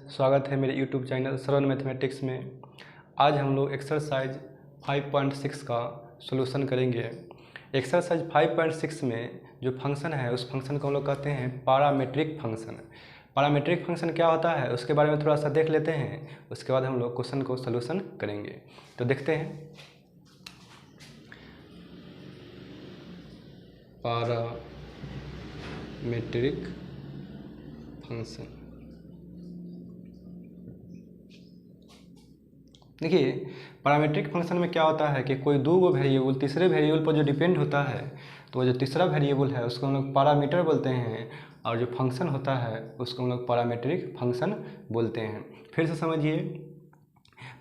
स्वागत है मेरे YouTube चैनल सरल मैथमेटिक्स में। आज हम लोग एक्सरसाइज 5.6 का सॉल्यूशन करेंगे। एक्सरसाइज 5.6 में जो फंक्शन है उस फंक्शन को हम लोग कहते हैं पैरामीट्रिक फंक्शन। पैरामीट्रिक फंक्शन क्या होता है उसके बारे में थोड़ा सा देख लेते हैं, उसके बाद हम लोग क्वेश्चन को सॉल्यूशन करेंगे। तो देखते हैं पैरामीट्रिक फंक्शन। देखिए, पैरामीट्रिक फंक्शन में क्या होता है कि कोई दो वेरिएबल तीसरे वेरिएबल पर जो डिपेंड होता है तो जो तीसरा वेरिएबल है उसको हम लोग पैरामीटर बोलते हैं, और जो फंक्शन होता है उसको हम लोग पैरामीट्रिक फंक्शन बोलते हैं। फिर से समझिए,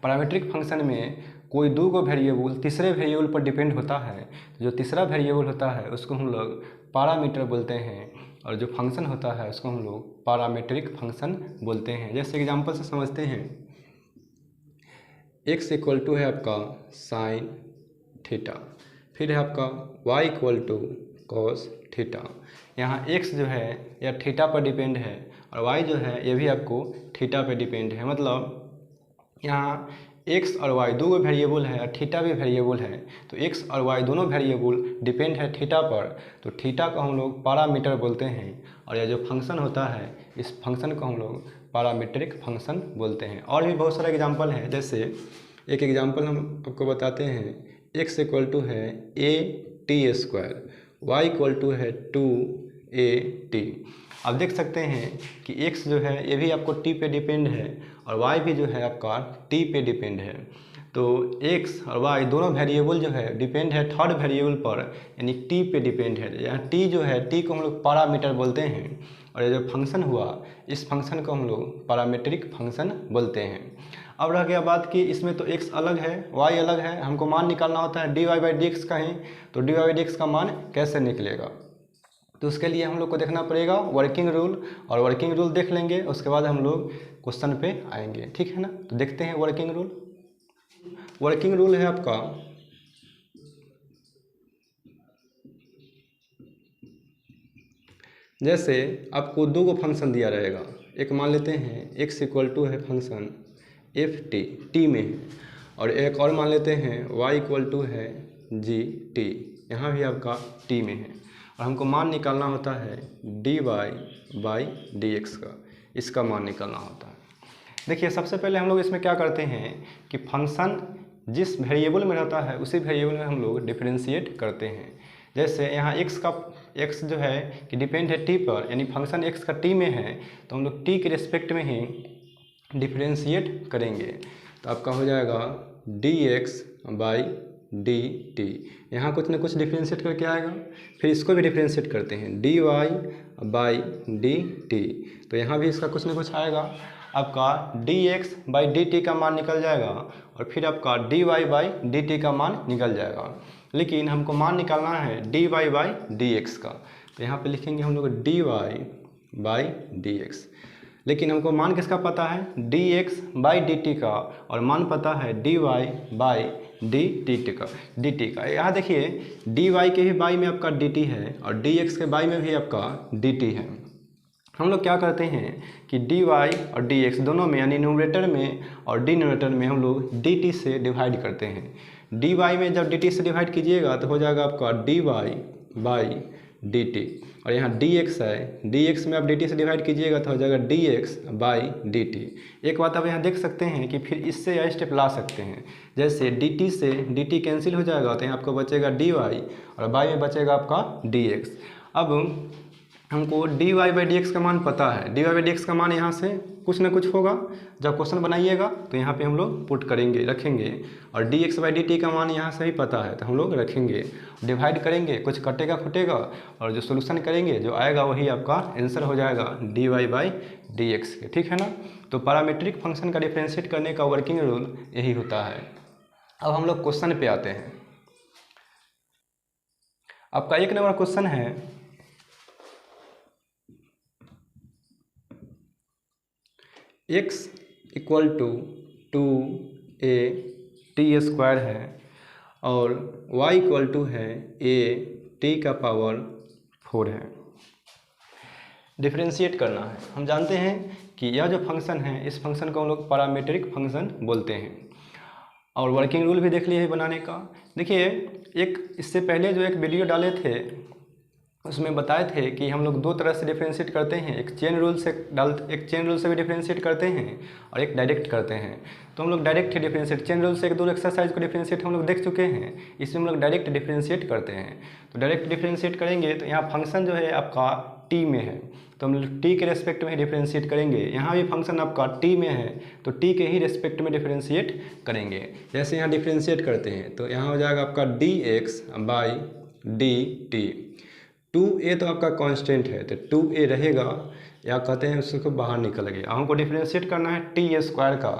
पैरामीट्रिक फंक्शन में कोई दो वेरिएबल तीसरे वेरिएबल पर डिपेंड होता है, तो जो तीसरा वेरिएबल होता है उसको हम लोग पैरामीटर बोलते हैं, और जो फंक्शन होता है उसको हम लोग पैरामीट्रिक फंक्शन बोलते हैं। जैसे एग्जाम्पल से समझते हैं, x इक्वल टू है आपका साइन थीटा, फिर है आपका y equal to cos theta. यहाँ x जो है यह थीटा पर डिपेंड है और y जो है ये भी आपको थीटा पर डिपेंड है। मतलब यहाँ x और y दो वेरिएबल है और थीटा भी वेरिएबल है, तो x और y दोनों वेरिएबल डिपेंड है थीटा पर, तो थीटा को हम लोग पैरामीटर बोलते हैं, और यह जो फंक्शन होता है इस फंक्शन को हम लोग पैरामीट्रिक फंक्शन बोलते हैं। और भी बहुत सारे एग्जांपल हैं, जैसे एक एग्जांपल हम आपको बताते हैं, x इक्वल टू है a t square, y equal to है 2a t। आप देख सकते हैं कि x जो है ये भी आपको t पे डिपेंड है और y भी जो है आपका t पे डिपेंड है। तो x और y दोनों वेरिएबल जो है डिपेंड है थर्ड वेरिएबल पर, यानी t पे डिपेंड है। यहाँ t जो है t को हम लोग पैरामीटर बोलते हैं, और ये जो फंक्शन हुआ इस फंक्शन को हम लोग पैरामीट्रिक फंक्शन बोलते हैं। अब रह गया बात कि इसमें तो x अलग है y अलग है, हमको मान निकालना होता है dy/dx का ही, तो dy/dx का मान कैसे निकलेगा, तो उसके लिए हम लोग को देखना पड़ेगा वर्किंग रूल, और वर्किंग रूल देख लेंगे उसके बाद हम लोग क्वेश्चन पे आएंगे, ठीक है ना। तो देखते हैं वर्किंग रूल। वर्किंग रूल है आपका जैसे आपको दो गो फंक्शन दिया रहेगा, एक मान लेते हैं x इक्वल टू है फंक्शन एफ टी में है, और एक और मान लेते हैं y इक्वल टू है जी टी, यहाँ भी आपका t में है, और हमको मान निकालना होता है dy/dx का, इसका मान निकालना होता है। देखिए, सबसे पहले हम लोग इसमें क्या करते हैं कि फंक्शन जिस वेरिएबल में रहता है उसी वेरिएबल में हम लोग डिफरेंशिएट करते हैं। जैसे यहाँ x जो है कि डिपेंड है t पर, यानी फंक्शन x का t में है, तो हम लोग t के रिस्पेक्ट में ही डिफरेंशिएट करेंगे, तो आपका हो जाएगा dx/dt। यहाँ कुछ ना कुछ डिफरेंशिएट करके आएगा, फिर इसको भी डिफरेंशिएट करते हैं dy/dt, तो यहाँ भी इसका कुछ ना कुछ आएगा, आपका dx/dt का मान निकल जाएगा, और फिर आपका dy/dt का मान निकल जाएगा। लेकिन हमको मान निकालना है dy/dx का, तो यहाँ पे लिखेंगे हम लोग dy/dx। लेकिन हमको मान किसका पता है dx/dt का, और मान पता है dy/dt का। यहाँ देखिए dy के भी बाई में आपका dt है और dx के बाई में भी आपका dt है। हम लोग क्या करते हैं कि dy और dx दोनों में, यानी न्यूमरेटर में और डिनोमिनेटर में हम लोग dt से डिवाइड करते हैं। dy में जब dt से डिवाइड कीजिएगा तो हो जाएगा आपका dy/dt, और यहाँ dx है, dx में आप dt से डिवाइड कीजिएगा तो हो जाएगा dx/dt। एक बात आप यहाँ देख सकते हैं कि फिर इससे यह स्टेप ला सकते हैं, जैसे dt से dt कैंसिल हो जाएगा तो यहाँ आपको बचेगा dy, और y में बचेगा आपका dx। अब हमको dy/dx का मान पता है, dy/dx का मान यहाँ से कुछ ना कुछ होगा, जब क्वेश्चन बनाइएगा तो यहाँ पे हम लोग पुट करेंगे, रखेंगे, और dx/dt का मान यहाँ से ही पता है तो हम लोग रखेंगे, डिवाइड करेंगे, कुछ कटेगा खुटेगा, और जो सोल्यूशन करेंगे जो आएगा वही आपका आंसर हो जाएगा dy/dx के, ठीक है ना। तो पैरामीट्रिक फंक्शन का डिफरेंशिएट करने का वर्किंग रूल यही होता है। अब हम लोग क्वेश्चन पे आते हैं। आपका 1 नंबर क्वेश्चन है, x equal to 2a t square है और y इक्वल टू है a t का पावर 4 है। डिफरेंशिएट करना है। हम जानते हैं कि यह जो फंक्शन है इस फंक्शन को हम लोग पैरामीट्रिक फंक्शन बोलते हैं। और वर्किंग रूल भी देख लिए है बनाने का। देखिए एक इससे पहले जो एक वीडियो डाले थे उसमें बताए थे कि हम लोग दो तरह से डिफ्रेंशिएट करते हैं, एक चेन रूल से भी डिफ्रेंशिएट करते हैं और एक डायरेक्ट करते हैं। तो हम लोग डायरेक्ट ही डिफ्रेंशिएट, चेन रूल से एक दो एक्सरसाइज को डिफ्रेंशिएट हम लोग देख चुके हैं, इसमें हम लोग डायरेक्ट डिफ्रेंशिएट करते हैं। तो डायरेक्ट डिफ्रेंशिएट करेंगे तो यहाँ फंक्शन जो है आपका टी में है तो हम लोग टी के रेस्पेक्ट में ही डिफ्रेंशिएट करेंगे। यहाँ भी फंक्शन आपका टी में है तो टी के ही रेस्पेक्ट में डिफ्रेंशिएट करेंगे। जैसे यहाँ डिफ्रेंशिएट करते हैं तो यहाँ हो जाएगा आपका D x by D T. 2a तो आपका कांस्टेंट है तो 2a रहेगा, या कहते हैं उसको बाहर निकल गया। हमको डिफ्रेंशिएट करना है टी स्क्वायर का,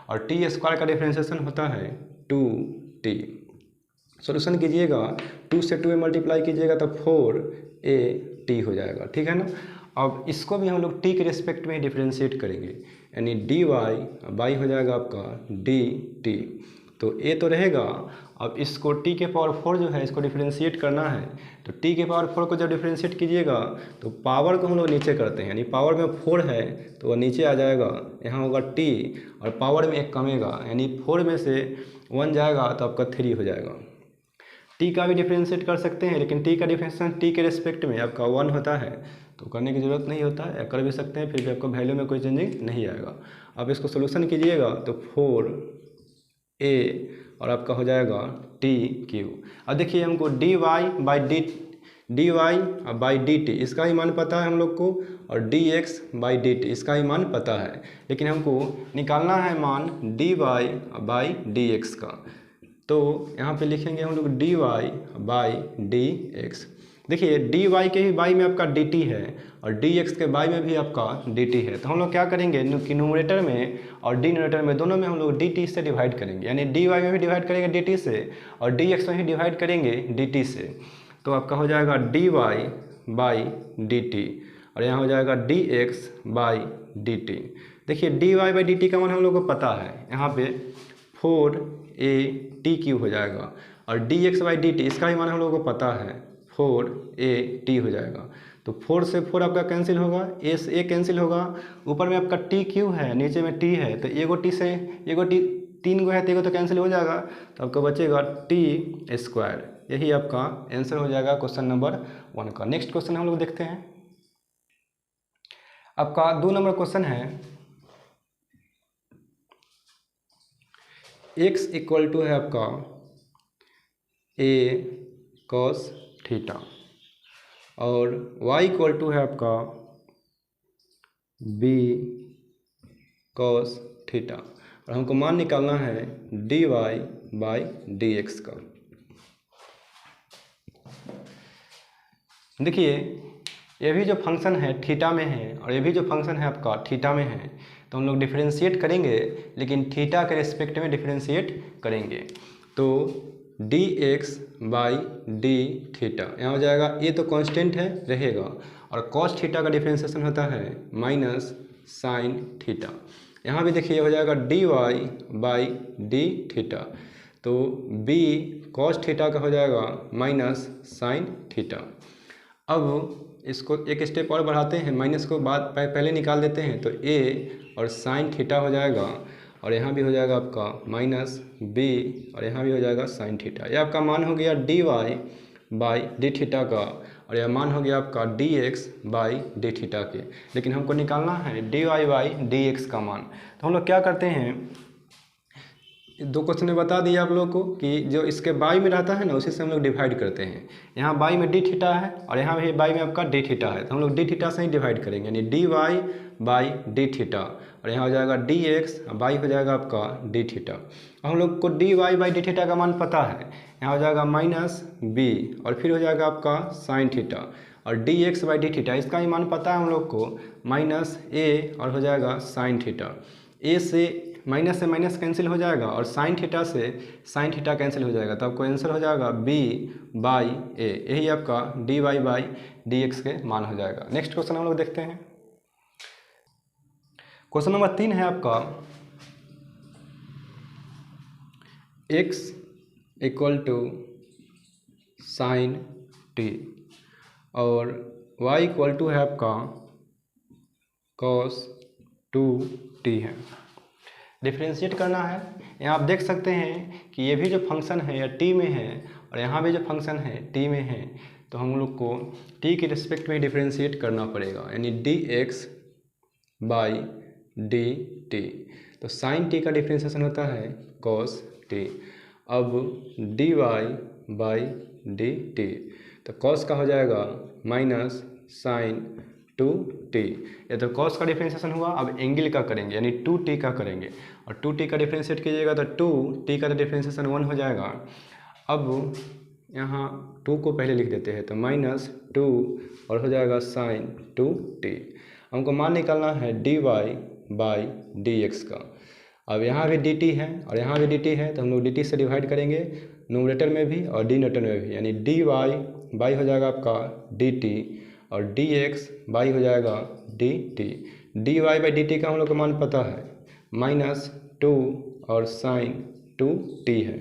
और टी स्क्वायर का डिफ्रेंशिएशन होता है 2t। सॉल्यूशन कीजिएगा, 2 से 2a मल्टीप्लाई कीजिएगा तो 4at हो जाएगा, ठीक है ना। अब इसको भी हम लोग t के रिस्पेक्ट में डिफ्रेंशिएट करेंगे, यानी dy बाई हो जाएगा आपका dt। तो a तो रहेगा, अब इसको t के पावर 4 जो है इसको डिफ्रेंशिएट करना है, तो t के पावर 4 को जब डिफ्रेंशिएट कीजिएगा तो पावर को हम लोग नीचे करते हैं, यानी पावर में 4 है तो वह नीचे आ जाएगा, यहाँ होगा t और पावर में 1 कमेगा, यानी 4 में से 1 जाएगा तो आपका 3 हो जाएगा। t का भी डिफ्रेंशिएट कर सकते हैं, लेकिन t का डिफ्रेंशिएशन t के रिस्पेक्ट में आपका 1 होता है तो करने की ज़रूरत नहीं होता है, या कर भी सकते हैं, फिर भी आपको वैल्यू में कोई चेंजिंग नहीं आएगा। अब इसको सोल्यूशन कीजिएगा तो 4a और आपका हो जाएगा TQ। अब देखिए हमको dy बाई डी टी इसका ही मान पता है हम लोग को, और dx बाई डी टी इसका ही मान पता है, लेकिन हमको निकालना है मान dy बाई dx का। तो यहाँ पे लिखेंगे हम लोग dy बाई dx। देखिए dy के ही बाई में आपका dt है और dx के बाई में भी आपका dt है, तो हम लोग क्या करेंगे कि न्यूमरेटर में और डिनोमिनेटर में दोनों में हम लोग dt से डिवाइड करेंगे, यानी dy में भी डिवाइड करेंगे dt से और dx में भी डिवाइड करेंगे dt से। तो आपका हो जाएगा dy बाई dt और यहाँ हो जाएगा dx बाई dt। देखिए dy बाई dt का मान हम लोग को पता है, यहाँ पे 4atq हो जाएगा, और dx बाई dt इसका भी मान हम लोग को पता है 4at हो जाएगा। तो 4 से 4 आपका कैंसिल होगा, a से a कैंसिल होगा, ऊपर में आपका tq है नीचे में t है, तो एगो t से एगो t 3 गो है तो एगो तो कैंसिल हो जाएगा, तो आपको बचेगा t स्क्वायर। यही आपका आंसर हो जाएगा क्वेश्चन नंबर 1 का। नेक्स्ट क्वेश्चन हम लोग देखते हैं। आपका 2 नंबर क्वेश्चन है, x इक्वल टू है आपका a cos थीटा और y इक्वल टू है आपका b cos थीटा, और हमको मान निकालना है dy बाई dx का। देखिए ये भी जो फंक्शन है थीटा में है और ये भी जो फंक्शन है आपका थीटा में है, तो हम लोग डिफरेंशिएट करेंगे, लेकिन थीटा के रिस्पेक्ट में डिफरेंशिएट करेंगे। तो dx बाई डी थीटा यहाँ हो जाएगा, ये तो कांस्टेंट है रहेगा, और cos थीटा का डिफरेंशिएशन होता है माइनस साइन थीटा। यहाँ भी देखिए हो जाएगा dy बाई डी थीटा, तो b cos थीटा का हो जाएगा माइनस साइन थीटा। अब इसको एक स्टेप और बढ़ाते हैं, माइनस को बाद पहले निकाल देते हैं, तो a और साइन थीटा हो जाएगा, और यहाँ भी हो जाएगा आपका माइनस b और यहाँ भी हो जाएगा साइन थीटा। यह आपका मान हो गया dy बाई डी थीटा का, और यह मान हो गया आपका dx बाई डी थीटा के, लेकिन हमको निकालना है dy बाई dx का मान। तो हम लोग क्या करते हैं, 2 क्वेश्चन में बता दिया आप लोग को कि जो इसके बाई में रहता है ना उसी से हम लोग डिवाइड करते हैं। यहाँ बाई में डी थीटा है और यहाँ भी बाई में आपका डी थीटा है, तो हम लोग डी थीटा से ही डिवाइड करेंगे, यानी dy बाई डी थीटा, और यहाँ हो जाएगा dx, बाई हो जाएगा आपका डी थीटा। हम लोग को dy बाई डी थीटा का मान पता है, यहाँ हो जाएगा माइनस b और फिर हो जाएगा आपका साइन थीटा, और dx बाई डी थीटा इसका ही मान पता है हम लोग को माइनस a और हो जाएगा साइन थीटा। a से माइनस कैंसिल हो जाएगा और साइन थीटा से साइन थीटा कैंसिल हो जाएगा, तो आपको आंसर हो जाएगा b बाई a। यही आपका dy बाई dx के मान हो जाएगा। नेक्स्ट क्वेश्चन हम लोग देखते हैं। क्वेश्चन नंबर 3 है आपका, x equal to sine t और y इक्वल टू है आपका cos 2t है। डिफ्रेंशिएट करना है। यहाँ आप देख सकते हैं कि ये भी जो फंक्शन है या t में है और यहाँ भी जो फंक्शन है t में है, तो हम लोग को t के रिस्पेक्ट में डिफ्रेंशिएट करना पड़ेगा, यानी dx बाई dt। तो साइन t का डिफ्रेंशिएशन होता है cos t। अब dy बाई dt, तो cos का हो जाएगा माइनस साइन 2t। ये तो cos का डिफ्रेंशिएशन हुआ। अब एंगल का करेंगे, यानी 2t का करेंगे, और 2t का डिफ्रेंशिएट कीजिएगा तो 2t का तो डिफ्रेंशिएशन 1 हो जाएगा। अब यहाँ 2 को पहले लिख देते हैं, तो माइनस 2 और हो जाएगा साइन 2t। हमको मान निकालना है dy बाई dx का। अब यहाँ भी dt है और यहाँ भी dt है, तो हम लोग dt से डिवाइड करेंगे न्यूमरेटर में भी और डिनोमिनेटर में भी, यानी dy बाई हो जाएगा आपका dt और dx बाई हो जाएगा dt। dy बाई dt का हम लोग को मान पता है माइनस 2 और साइन 2t है,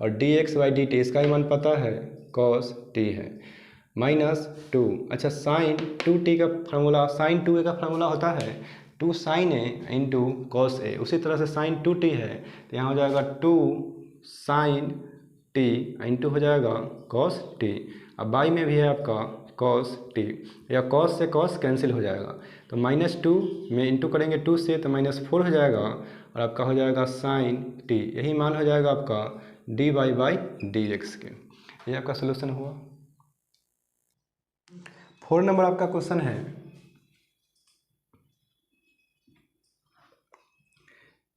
और dx बाई dt इसका ही मान पता है cos t है, माइनस 2। अच्छा, साइन 2t का फार्मूला, साइन 2a का फार्मूला होता है 2 sign A into cos A. उसी तरह से साइन 2t है, तो यहाँ हो जाएगा 2 साइन t इंटू हो जाएगा cos t। अब बाई में भी है आपका cos t, या cos से cos कैंसिल हो जाएगा, तो माइनस 2 में इंटू करेंगे 2 से, तो माइनस 4 हो जाएगा और आपका हो जाएगा साइन t। यही मान हो जाएगा आपका dy बाई dx के। ये आपका सोल्यूशन हुआ। 4 नंबर आपका क्वेश्चन है,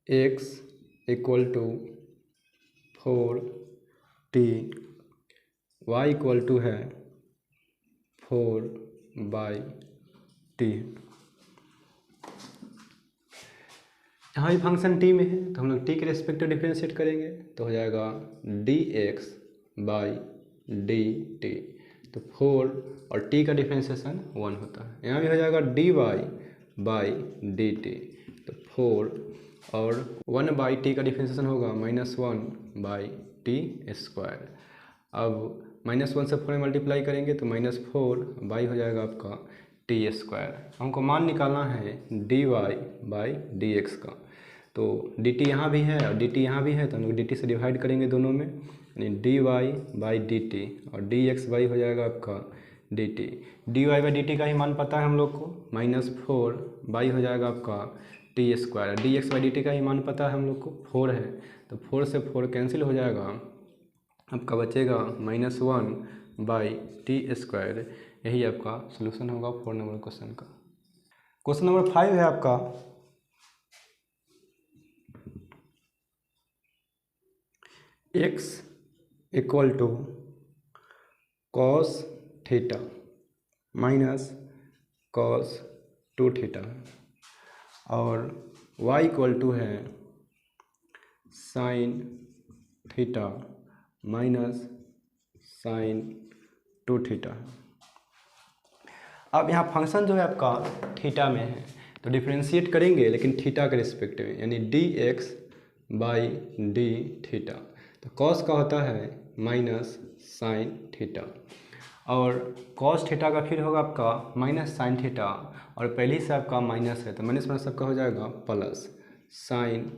x equal to 4t, y equal to है 4 बाई t। यहाँ भी फंक्शन t में है, तो हम लोग t के रेस्पेक्ट में डिफ्रेंशिएट करेंगे, तो हो जाएगा dx बाई dt। तो 4 और t का डिफ्रेंशिएशन 1 होता है। यहाँ भी हो जाएगा dy बाई dt, तो 4 और 1 बाई t का डिफ्रेंशिएशन होगा माइनस 1 बाई टी स्क्वायर। अब माइनस 1 से 4 में मल्टीप्लाई करेंगे तो माइनस 4 बाई हो जाएगा आपका टी स्क्वायर। हमको मान निकालना है dy बाई dx का, तो dt यहाँ भी है और dt यहाँ भी है, तो हम लोग dt से डिवाइड करेंगे दोनों में, यानी dy बाई dt और dx बाई हो जाएगा आपका dt। dy बाई dt का ही मान पता है हम लोग को, माइनस 4 बाई हो जाएगा आपका T square. dx by dt का ही मान पता है हम लोग को 4 है, तो 4 से 4 कैंसिल हो जाएगा, आपका बचेगा माइनस 1 बाई टी स्क्वायर। यही आपका सोल्यूशन होगा 4 नंबर क्वेश्चन का। क्वेश्चन नंबर 5 है आपका, x equal to cos theta minus cos 2 theta और y इक्वल टू है sine theta minus sine 2 theta. अब यहाँ फंक्शन जो है आपका थीटा में है, तो डिफ्रेंशिएट करेंगे लेकिन थीटा के रिस्पेक्ट में, यानी dx बाई डी थीटा। तो कॉस का होता है माइनस साइन थीटा और कॉस थीटा का फिर होगा आपका माइनस साइन थीटा, और पहले से आपका माइनस है तो माइनस माइनस सबका हो जाएगा प्लस साइन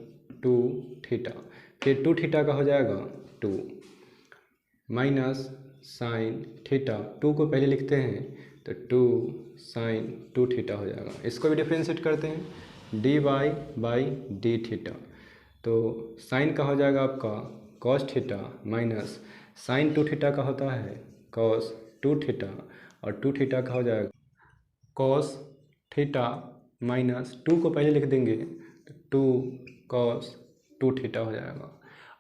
2 थीटा, फिर 2 थीटा का हो जाएगा 2 माइनस साइन थीटा। 2 को पहले लिखते हैं तो 2 साइन 2 थीटा हो जाएगा। इसको भी डिफ्रेंशिएट करते हैं dy बाई डी थीटा, तो साइन का हो जाएगा आपका cos theta minus sine 2 theta का होता है कॉस 2 थीटा, और 2 थीटा का हो जाएगा कॉस थीटा माइनस 2 को पहले लिख देंगे तो 2 कॉस 2 थीटा हो जाएगा।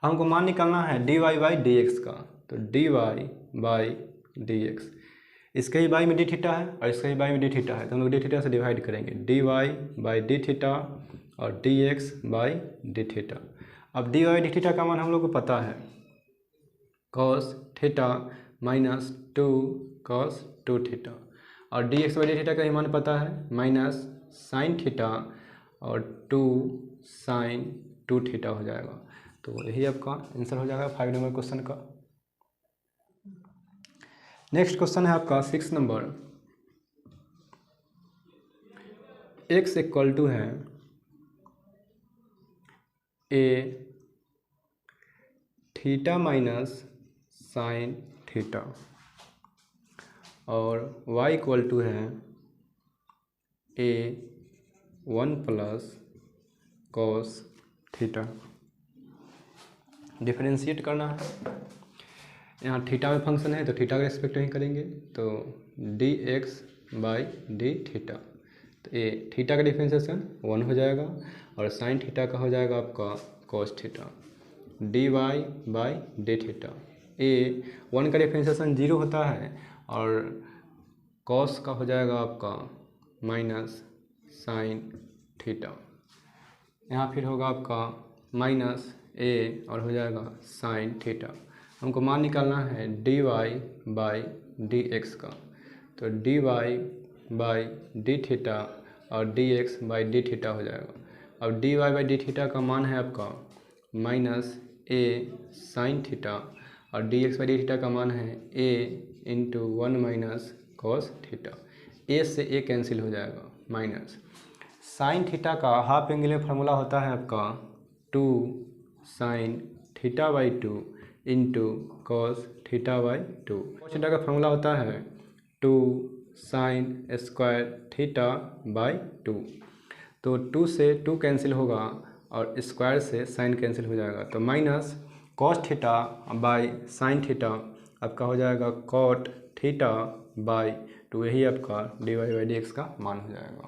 हमको मान निकालना है dy बाई dx का, तो dy बाई dx, इसके ही बाई में डी थीटा है और इसके ही बाई में डी थीटा है, तो हम लोग डी थीटा से डिवाइड करेंगे dy बाई डी थीटा और dx बाई डी थीटा। अब dy बाई डी थीटा का मान हम लोग को पता है cos theta minus 2 cos 2 theta, और dx बाई डी थीटा का ही मान पता है माइनस साइन थीटा और 2 साइन 2 थीटा हो जाएगा। तो यही आपका आंसर हो जाएगा 5 नंबर क्वेश्चन का। नेक्स्ट क्वेश्चन है आपका 6 नंबर, x इक्वल टू है ए थीटा माइनस साइन थीटा और y इक्वल टू है ए 1 प्लस कॉस थीटा। डिफरेंशिएट करना है, यहाँ थीटा में फंक्शन है तो थीटा का रेस्पेक्ट में करेंगे, तो D x by D theta, तो ये थीटा का डिफरेंशिएशन 1 हो जाएगा और साइन थीटा का हो जाएगा आपका cos theta, d Y by D theta. A 1 का डिफरेंशिएशन 0 होता है और कॉस का हो जाएगा आपका माइनस साइन थीटा, यहाँ फिर होगा आपका माइनस ए और हो जाएगा साइन थीटा। हमको मान निकालना है d Y by D x का, तो d Y by D theta और d x by D theta हो जाएगा। अब d Y by D theta का मान है आपका माइनस ए साइन थीटा और d x by D theta का मान है a into 1 minus cos theta. A से ए कैंसिल हो जाएगा, माइनस साइन थीटा का हाफ एंगल में फार्मूला होता है आपका 2 sine theta by 2 into cos theta by 2। Cos theta का फार्मूला होता है 2 साइन स्क्वायर थीटा बाई 2, तो 2 से 2 कैंसिल होगा और स्क्वायर से साइन कैंसिल हो जाएगा, तो minus cos theta by sine theta आपका हो जाएगा कॉट थीटा बाई 2, यही आपका D Y by D x का मान हो जाएगा।